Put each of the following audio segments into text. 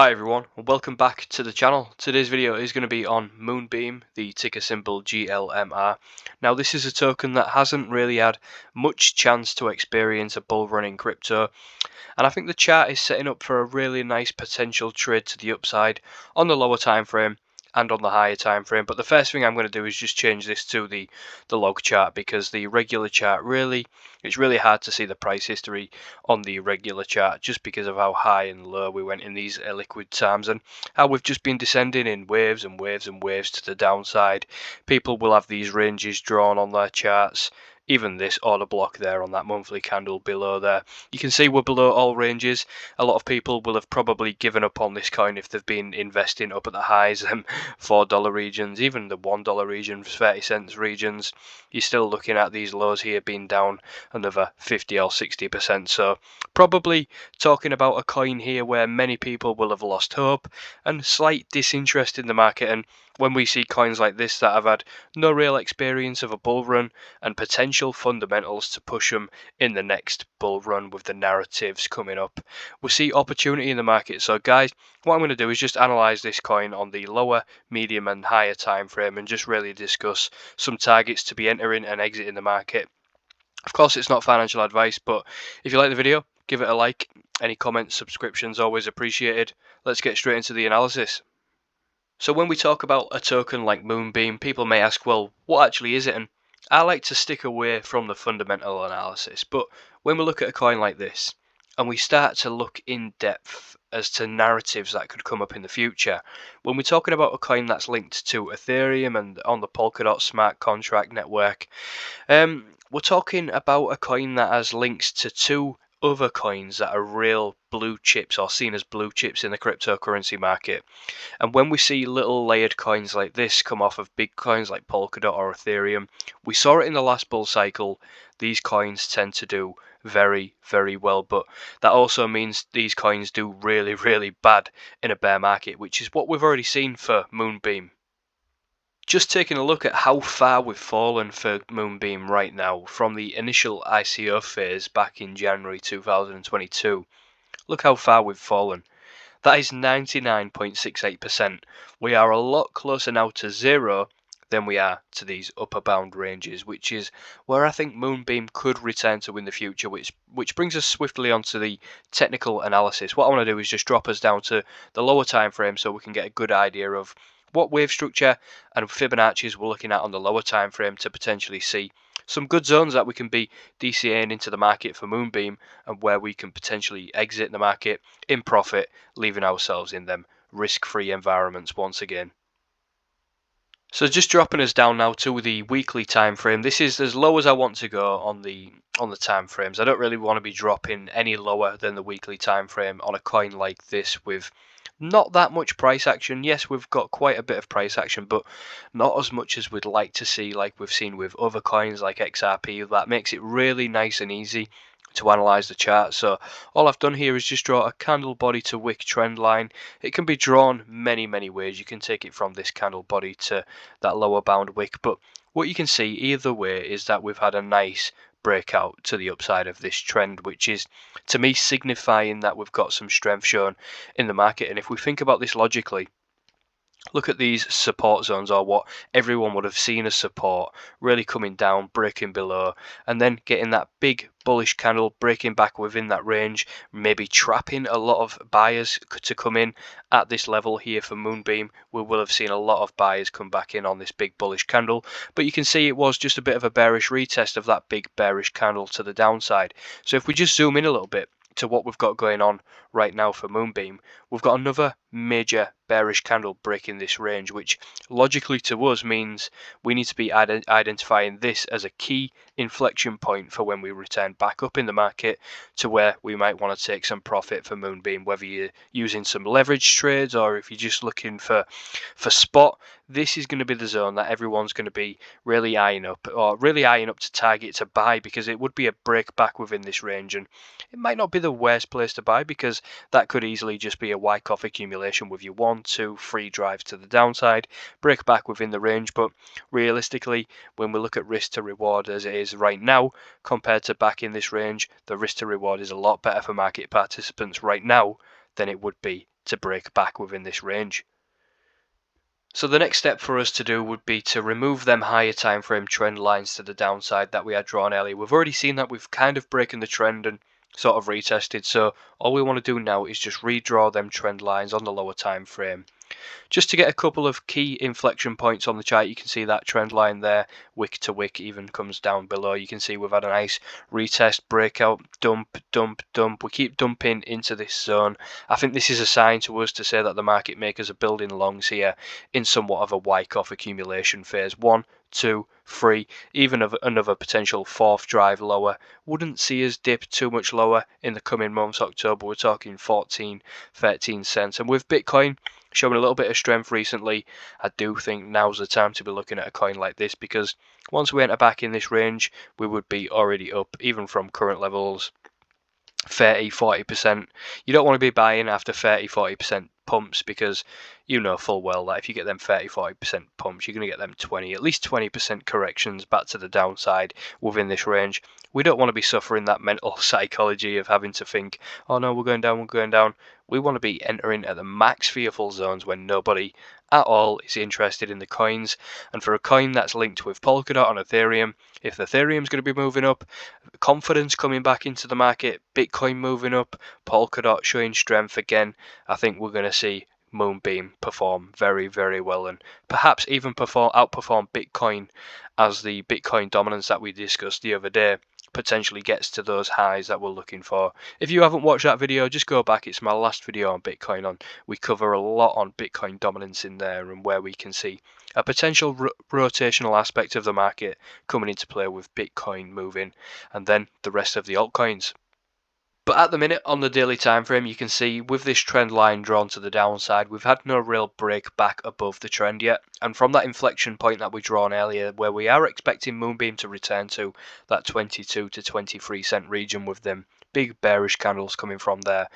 Hi everyone, and welcome back to the channel. Today's video is going to be on Moonbeam, the ticker symbol GLMR. Now this is a token that hasn't really had much chance to experience a bull run in crypto, and I think the chart is setting up for a really nice potential trade to the upside on the lower time frame and on the higher time frame. But the first thing I'm going to do is just change this to the log chart, because the regular chart it's really hard to see the price history on the regular chart just because of how high and low we went in these liquid times and how we've just been descending in waves and waves and waves to the downside. People will have these ranges drawn on their charts. Even this order block there on that monthly candle below there, you can see we're below all ranges. A lot of people will have probably given up on this coin if they've been investing up at the highs, $4 regions, even the $1 regions, 30 cents regions. You're still looking at these lows here being down another 50 or 60%. So probably talking about a coin here where many people will have lost hope and slight disinterest in the market. And when we see coins like this that have had no real experience of a bull run and potential fundamentals to push them in the next bull run with the narratives coming up, we see opportunity in the market. So guys, what I'm going to do is just analyze this coin on the lower, medium and higher time frame and just really discuss some targets to be entering and exiting the market. Of course, it's not financial advice, but if you like the video, give it a like. Any comments, subscriptions, always appreciated. Let's get straight into the analysis. So when we talk about a token like Moonbeam, people may ask, well, what actually is it? And I like to stick away from the fundamental analysis, but when we look at a coin like this and we start to look in depth as to narratives that could come up in the future, when we're talking about a coin that's linked to Ethereum and on the Polkadot smart contract network, we're talking about a coin that has links to two other coins that are real blue chips, or seen as blue chips in the cryptocurrency market. And when we see little layered coins like this come off of big coins like Polkadot or Ethereum, we saw it in the last bull cycle. These coins tend to do very, very well, but that also means these coins do really, really bad in a bear market, which is what we've already seen for Moonbeam. Just taking a look at how far we've fallen for Moonbeam right now from the initial ICO phase back in January 2022. Look how far we've fallen. That is 99.68%. We are a lot closer now to zero than we are to these upper bound ranges, which is where I think Moonbeam could return to in the future, which brings us swiftly onto the technical analysis. What I want to do is just drop us down to the lower time frame so we can get a good idea of what wave structure and Fibonacci's we're looking at on the lower time frame to potentially see some good zones that we can be DCAing into the market for Moonbeam, and where we can potentially exit the market in profit, leaving ourselves in them risk-free environments once again. So just dropping us down now to the weekly time frame. This is as low as I want to go on the time frames. I don't really want to be dropping any lower than the weekly time frame on a coin like this with not that much price action. Yes, we've got quite a bit of price action, but not as much as we'd like to see, like we've seen with other coins like XRP. That makes it really nice and easy to analyze the chart. So all I've done here is just draw a candle body to wick trend line. It can be drawn many ways. You can take it from this candle body to that lower bound wick, but what you can see either way is that we've had a nice breakout to the upside of this trend, which is to me signifying that we've got some strength shown in the market. And if we think about this logically, look at these support zones, or what everyone would have seen as support, really coming down, breaking below, and then getting that big bullish candle, breaking back within that range, maybe trapping a lot of buyers to come in at this level here for Moonbeam. We will have seen a lot of buyers come back in on this big bullish candle, but you can see it was just a bit of a bearish retest of that big bearish candle to the downside. So if we just zoom in a little bit to what we've got going on right now for Moonbeam, we've got another major bearish candle breaking this range, which logically to us means we need to be identifying this as a key inflection point for when we return back up in the market to where we might want to take some profit for Moonbeam, whether you're using some leverage trades or if you're just looking for spot. This is going to be the zone that everyone's going to be really eyeing up to target to buy, because it would be a break back within this range, and it might not be the worst place to buy, because that could easily just be a Wyckoff accumulation with your 1, 2, 3 drives to the downside, break back within the range. But realistically, when we look at risk to reward as it is right now compared to back in this range, the risk to reward is a lot better for market participants right now than it would be to break back within this range. So the next step for us to do would be to remove them higher time frame trend lines to the downside that we had drawn earlier. We've already seen that we've kind of broken the trend and sort of retested, so all we want to do now is just redraw them trend lines on the lower time frame. Just to get a couple of key inflection points on the chart, you can see that trend line there, wick to wick, even comes down below. You can see we've had a nice retest, breakout, dump, dump, dump. We keep dumping into this zone. I think this is a sign to us to say that the market makers are building longs here in somewhat of a Wyckoff accumulation phase. 1, 2, 3, even of another potential fourth drive lower. Wouldn't see us dip too much lower in the coming months. October, we're talking 14, 13 cents. And with Bitcoin showing a little bit of strength recently, I do think now's the time to be looking at a coin like this, because once we enter back in this range, we would be already up, even from current levels, 30-40%. You don't want to be buying after 30-40% pumps, because you know full well that if you get them 30-40% pumps, you're going to get them at least 20% corrections back to the downside within this range. We don't want to be suffering that mental psychology of having to think, oh no, we're going down, we're going down. We want to be entering at the max fearful zones when nobody at all is interested in the coins. And for a coin that's linked with Polkadot on Ethereum, if Ethereum's going to be moving up, confidence coming back into the market, Bitcoin moving up, Polkadot showing strength again, I think we're going to see Moonbeam perform very, very well, and perhaps even outperform Bitcoin, as the Bitcoin dominance that we discussed the other day potentially gets to those highs that we're looking for. If you haven't watched that video, just go back. It's my last video on Bitcoin. We cover a lot on Bitcoin dominance in there, and where we can see a potential rotational aspect of the market coming into play with Bitcoin moving, and then the rest of the altcoins. But at the minute, on the daily time frame, you can see with this trend line drawn to the downside, we've had no real break back above the trend yet. And from that inflection point that we drawn earlier, where we are expecting Moonbeam to return to that 22 to 23 cent region with them big bearish candles coming from there,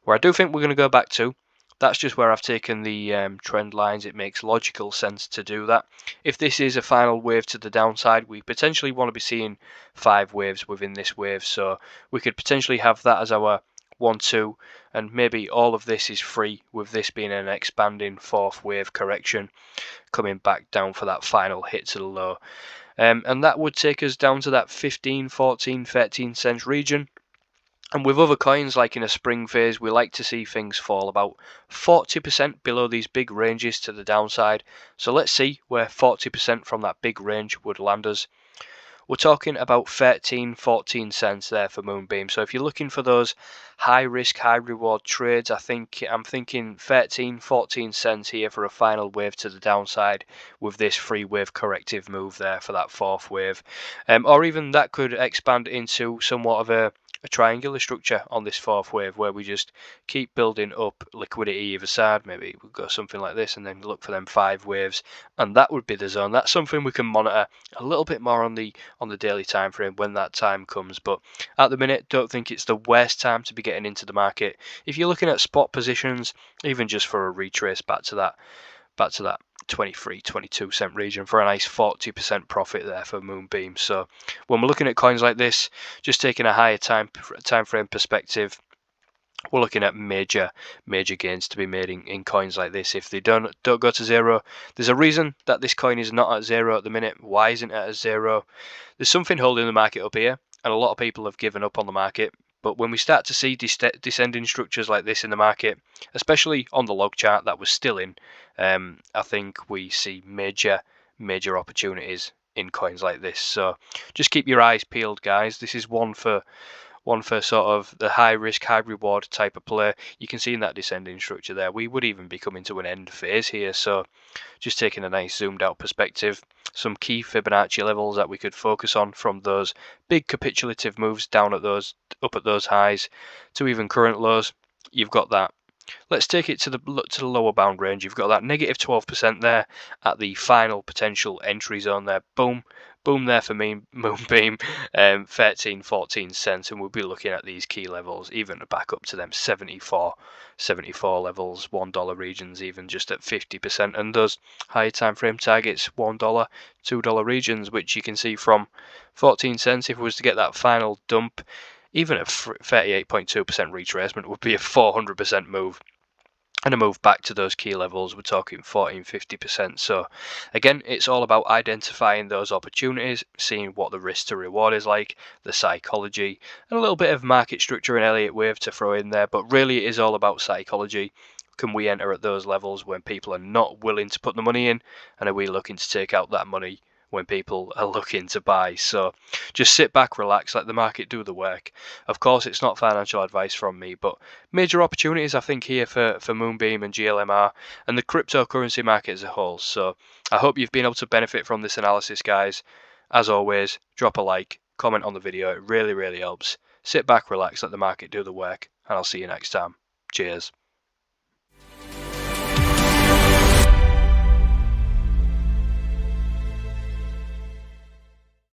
where I do think we're going to go back to. That's just where I've taken the trend lines. It makes logical sense to do that. If this is a final wave to the downside, we potentially want to be seeing 5 waves within this wave. So we could potentially have that as our 1, 2, and maybe all of this is free, with this being an expanding 4th wave correction coming back down for that final hit to the low. And that would take us down to that 15, 14, 13 cents region. And with other coins, like in a spring phase, we like to see things fall about 40% below these big ranges to the downside. So let's see where 40% from that big range would land us. We're talking about 13, 14 cents there for Moonbeam. So if you're looking for those high risk, high reward trades, I'm thinking 13, 14 cents here for a final wave to the downside, with this 3 wave corrective move there for that 4th wave. Or even that could expand into somewhat of a triangular structure on this 4th wave, where we just keep building up liquidity either side. Maybe we'll go something like this and then look for them 5 waves, and that would be the zone. That's something we can monitor a little bit more on the daily time frame when that time comes. But at the minute, don't think it's the worst time to be getting into the market. If you're looking at spot positions, even just for a retrace back to that 23, 22 cent region for a nice 40% profit there for Moonbeam. So when we're looking at coins like this, just taking a higher time frame perspective, we're looking at major gains to be made in coins like this. If they don't go to zero, there's a reason that this coin is not at zero at the minute. Why isn't it at zero? There's something holding the market up here, and a lot of people have given up on the market. But when we start to see descending structures like this in the market, especially on the log chart that was still in, I think we see major opportunities in coins like this. So just keep your eyes peeled, guys. This is one for sort of the high risk, high reward type of play. You can see in that descending structure there, we would even be coming to an end phase here. So just taking a nice zoomed out perspective, some key Fibonacci levels that we could focus on from those big capitulative moves down at those, up at those highs to even current lows. You've got that. Let's take it to the lower bound range. You've got that negative 12% there at the final potential entry zone there. Boom there for me, Moonbeam, 13, 14 cents, and we'll be looking at these key levels, even back up to them 74 levels, $1 regions, even just at 50%, and those higher time frame targets, $1, $2 regions, which you can see from 14 cents. If it was to get that final dump, even a 38.2% retracement would be a 400% move. and a move back to those key levels, we're talking 14-50%. So again, it's all about identifying those opportunities, seeing what the risk to reward is like, the psychology, and a little bit of market structure and Elliott wave to throw in there. But really, it is all about psychology. Can we enter at those levels when people are not willing to put the money in, and are we looking to take out that money when people are looking to buy? So just sit back, relax, let the market do the work. Of course, it's not financial advice from me, but major opportunities I think here for Moonbeam and GLMR and the cryptocurrency market as a whole. So I hope you've been able to benefit from this analysis, guys. As always, drop a like, comment on the video. It really, really helps. Sit back, relax, let the market do the work, and I'll see you next time. Cheers.